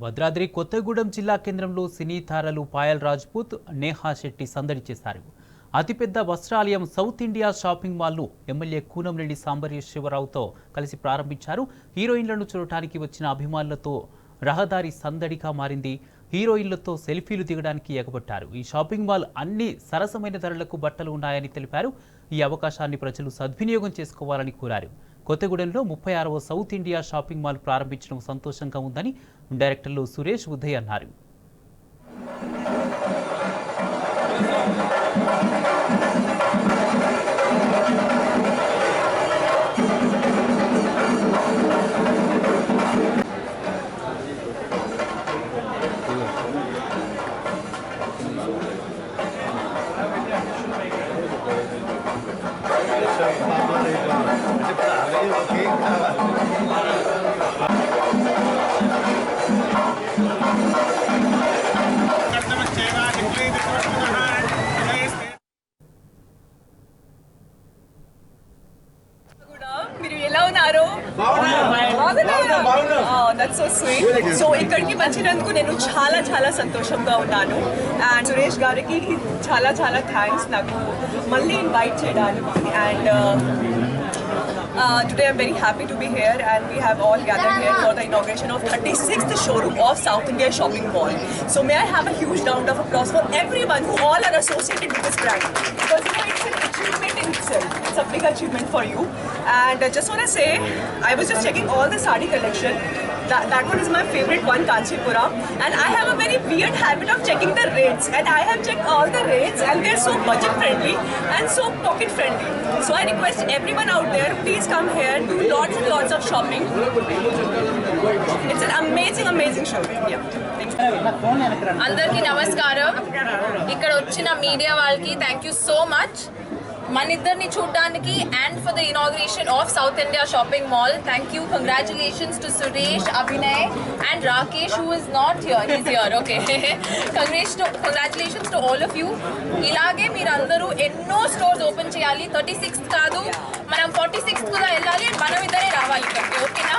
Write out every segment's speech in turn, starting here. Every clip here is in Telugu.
భద్రాద్రి కొత్తగూడెం జిల్లా కేంద్రంలో సినీ తారలు పాయల్ రాజ్పూత్, నేహా శెట్టి సందడి చేశారు. అతిపెద్ద వస్త్రాలయం సౌత్ ఇండియా షాపింగ్ మాల్ను ఎమ్మెల్యే కూనంరెడ్డి సాంబశివరావుతో కలిసి ప్రారంభించారు. హీరోయిన్లను చూడటానికి వచ్చిన అభిమానులతో రహదారి సందడిగా మారింది. హీరోయిన్లతో సెల్ఫీలు దిగడానికి ఎగబట్టారు. ఈ షాపింగ్ మాల్ అన్ని సరసమైన ధరలకు బట్టలు ఉన్నాయని తెలిపారు. ఈ అవకాశాన్ని ప్రజలు సద్వినియోగం చేసుకోవాలని కోరారు. కొత్తగూడెంలో 36వ సౌత్ ఇండియా షాపింగ్ మాల్ ప్రారంభించడం సంతోషంగా ఉందని డైరెక్టర్లు సురేష్ ఉదయ్ అన్నారు. That's so sweet. So ఇక్కడికి వచ్చినందుకు నేను చాలా చాలా సంతోషంగా ఉన్నాను. అండ్ సురేష్ గారికి చాలా చాలా థ్యాంక్స్ నాకు మళ్ళీ ఇన్వైట్ చేయడానికి. And today I'm very happy to be here, and we have all gathered here for the inauguration of 36th showroom of South India Shopping Mall. So may I have a huge round of applause for everyone who all are associated with this brand, because it's an achievement in itself. It's a big achievement for you. And I just want to say, I was just checking all the sari collection. That one is my favorite one, Kanchipuram. And I have a very weird habit of checking the rates. And I have checked all the rates, and they're so budget friendly and so pocket friendly. So I request everyone out there, please come here, do lots and lots of shopping. It's an amazing showroom. Yeah. అందరికీ నమస్కారం. ఇక్కడ వచ్చిన మీడియా వాళ్ళకి థ్యాంక్ యూ సో మచ్. మన ఇద్దరిని చూడడానికి and for the inauguration of south India shopping mall. Thank you. Congratulations to Suresh, Abhinay and Rakesh who is not here. Is here. Okay. Congratulations to all of you. ఇలాగే మీరు అందరూ ఎన్నో స్టోర్స్ ఓపెన్ చేయాలి. 36th కాదు, మనం 46th కూడా వెళ్ళాలి. మనం ఇద్దరే రావాలి ఇక్కడికి. ఓకేనా?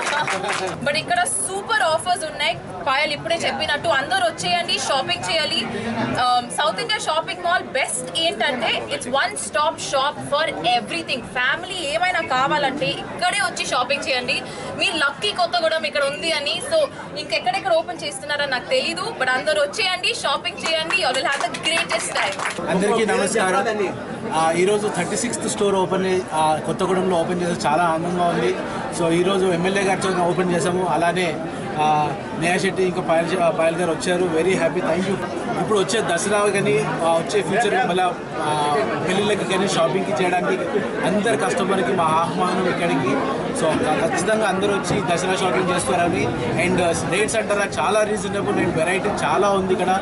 బట్ ఇక్కడ సూపర్ ఆఫర్స్ ఉన్నాయి. పాయల్ ఇప్పుడే చెప్పినట్టు అందరూ వచ్చేయండి, షాపింగ్ చేయాలి. South India shopping mall best ఏంటంటే it's one stop shop for everything. Family ఏమైనా కావాలంటే ఇక్కడే వచ్చి షాపింగ్ చేయండి. మీ లక్కీ కొత్తగూడెం ఇక్కడ ఉంది అని. సో ఇంకెక్కడెక్కడ ఓపెన్ చేస్తున్నారని నాకు తెలీదు, బట్ అందరూ వచ్చేయండి, షాపింగ్ చేయండి. You will have the greatest time. అందరికీ నమస్కారం. ఈరోజు 36th స్టోర్ కొత్తగూడెంలో ఓపెన్ చేసి చాలా ఆనందంగా ఉంది. సో ఈరోజు ఎమ్మెల్యే గారితో ఓపెన్ చేసాము. అలానే నేహా శెట్టి ఇంకా పాయల్ గారు వచ్చారు. Very happy, thank you. ఇప్పుడు వచ్చే దసరా కానీ వచ్చే ఫ్యూచర్ మళ్ళీ పెళ్ళిళ్ళకి కానీ షాపింగ్కి చేయడానికి అందరు కస్టమర్కి మా ఆహ్వానం ఇక్కడికి. సో ఖచ్చితంగా అందరూ వచ్చి దసరా షాపింగ్ చేస్తారని. అండ్ రేట్స్ అంటారా చాలా రీజనబుల్ అండ్ వెరైటీ చాలా ఉంది ఇక్కడ.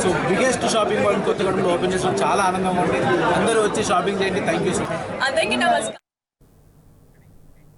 సో బిగ్గెస్ట్ షాపింగ్ మాల్ కొత్తగూడెంలో ఓపెన్ చేస్తాం. చాలా ఆనందంగా ఉంది. అందరూ వచ్చి షాపింగ్ చేయండి. Thank you so much. అందరికీ నమస్కారం.